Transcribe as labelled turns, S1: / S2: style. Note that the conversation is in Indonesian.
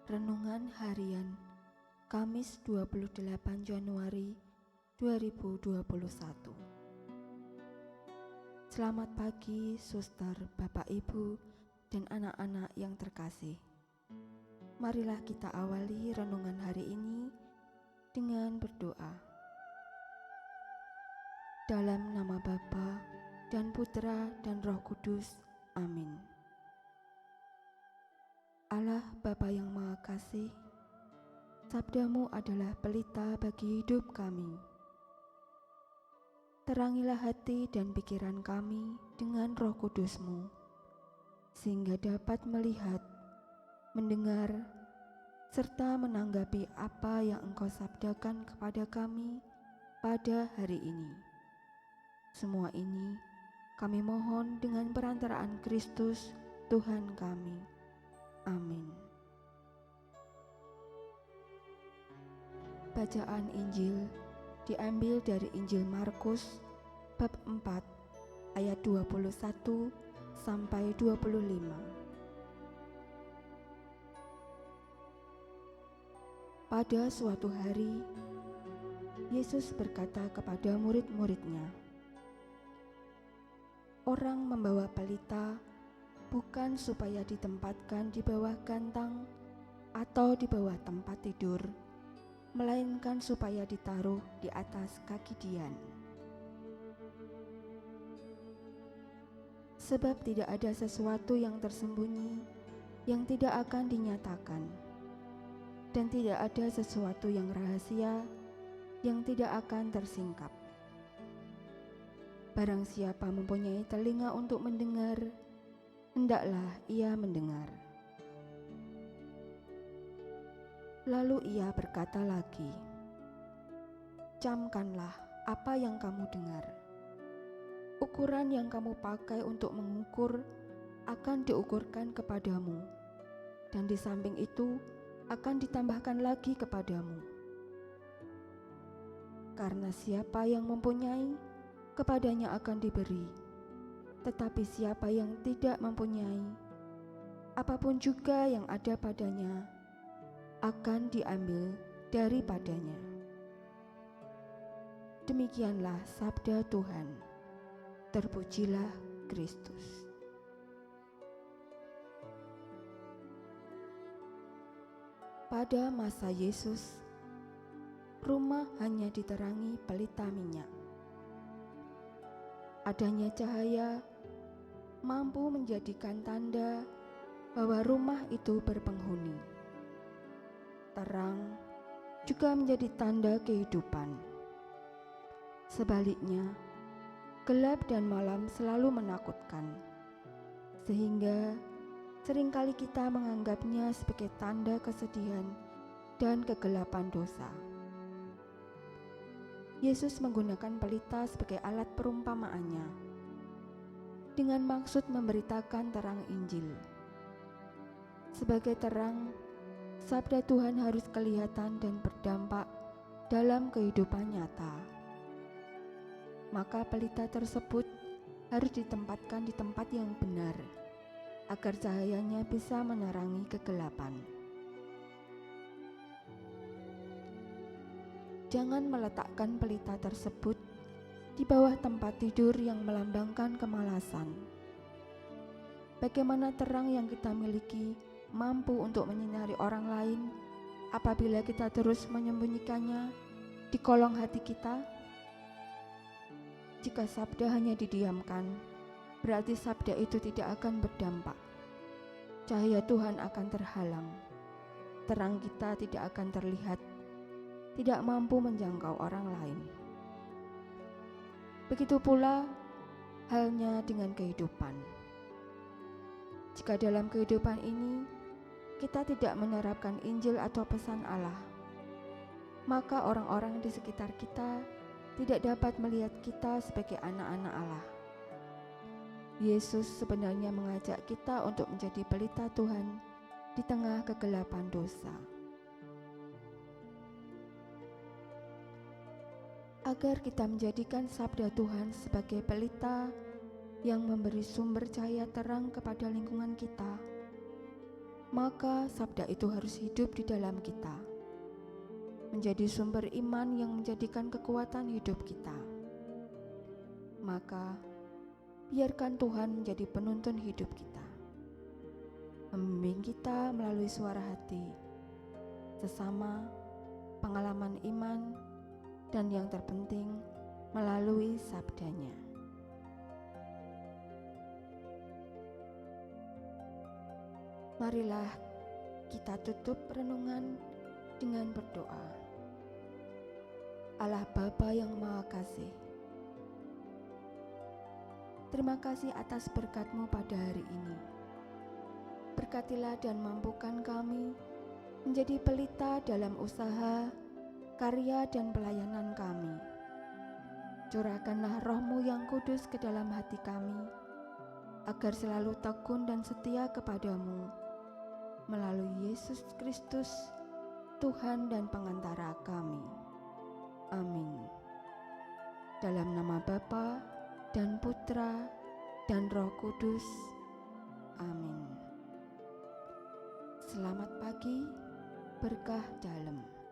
S1: Renungan Harian Kamis 28 Januari 2021. Selamat pagi, suster, Bapak, Ibu, dan anak-anak yang terkasih. Marilah kita awali renungan hari ini dengan berdoa. Dalam nama Bapa dan Putra dan Roh Kudus. Amin. Allah Bapa yang Maha Kasih, sabda-Mu adalah pelita bagi hidup kami. Terangilah hati dan pikiran kami dengan Roh Kudus-Mu, sehingga dapat melihat, mendengar, serta menanggapi apa yang Engkau sabdakan kepada kami pada hari ini. Semua ini kami mohon dengan perantaraan Kristus Tuhan kami. Amin. Bacaan Injil diambil dari Injil Markus bab 4 ayat 21 sampai 25. Pada suatu hari, Yesus berkata kepada murid-muridnya, "Orang membawa pelita bukan supaya ditempatkan di bawah gantang atau di bawah tempat tidur, melainkan supaya ditaruh di atas kaki dian. Sebab tidak ada sesuatu yang tersembunyi yang tidak akan dinyatakan, dan tidak ada sesuatu yang rahasia yang tidak akan tersingkap. Barang siapa mempunyai telinga untuk mendengar, hendaklah ia mendengar." Lalu ia berkata lagi, "Camkanlah apa yang kamu dengar. Ukuran yang kamu pakai untuk mengukur akan diukurkan kepadamu, dan di samping itu akan ditambahkan lagi kepadamu. Karena siapa yang mempunyai, kepadanya akan diberi. Tetapi siapa yang tidak mempunyai, apapun juga yang ada padanya akan diambil daripadanya." Demikianlah sabda Tuhan. Terpujilah Kristus. Pada masa Yesus, rumah hanya diterangi pelita minyak. Adanya cahaya mampu menjadikan tanda bahwa rumah itu berpenghuni. Terang juga menjadi tanda kehidupan. Sebaliknya, gelap dan malam selalu menakutkan, sehingga seringkali kita menganggapnya sebagai tanda kesedihan dan kegelapan dosa. Yesus menggunakan pelita sebagai alat perumpamaannya, dengan maksud memberitakan terang Injil. Sebagai terang, sabda Tuhan harus kelihatan dan berdampak dalam kehidupan nyata. Maka pelita tersebut harus ditempatkan di tempat yang benar, agar cahayanya bisa menerangi kegelapan. Jangan meletakkan pelita tersebut di bawah tempat tidur yang melambangkan kemalasan. Bagaimana terang yang kita miliki mampu untuk menyinari orang lain apabila kita terus menyembunyikannya di kolong hati kita? Jika sabda hanya didiamkan, berarti sabda itu tidak akan berdampak. Cahaya Tuhan akan terhalang. Terang kita tidak akan terlihat, tidak mampu menjangkau orang lain. Begitu pula halnya dengan kehidupan. Jika dalam kehidupan ini kita tidak menerapkan Injil atau pesan Allah, maka orang-orang di sekitar kita tidak dapat melihat kita sebagai anak-anak Allah. Yesus sebenarnya mengajak kita untuk menjadi pelita Tuhan di tengah kegelapan dosa. Agar kita menjadikan sabda Tuhan sebagai pelita yang memberi sumber cahaya terang kepada lingkungan kita, maka sabda itu harus hidup di dalam kita, menjadi sumber iman yang menjadikan kekuatan hidup kita. Maka biarkan Tuhan menjadi penuntun hidup kita, membimbing kita melalui suara hati, sesama, pengalaman iman, dan yang terpenting melalui sabdanya. Marilah kita tutup renungan dengan berdoa. Allah Bapa yang Maha Kasih, terima kasih atas berkat-Mu pada hari ini. Berkatilah dan mampukan kami menjadi pelita dalam usaha, karya dan pelayanan kami. Curahkanlah Roh-Mu yang kudus ke dalam hati kami, agar selalu tekun dan setia kepadamu, melalui Yesus Kristus, Tuhan dan pengantara kami. Amin. Dalam nama Bapa dan Putra dan Roh Kudus. Amin. Selamat pagi, berkah dalam.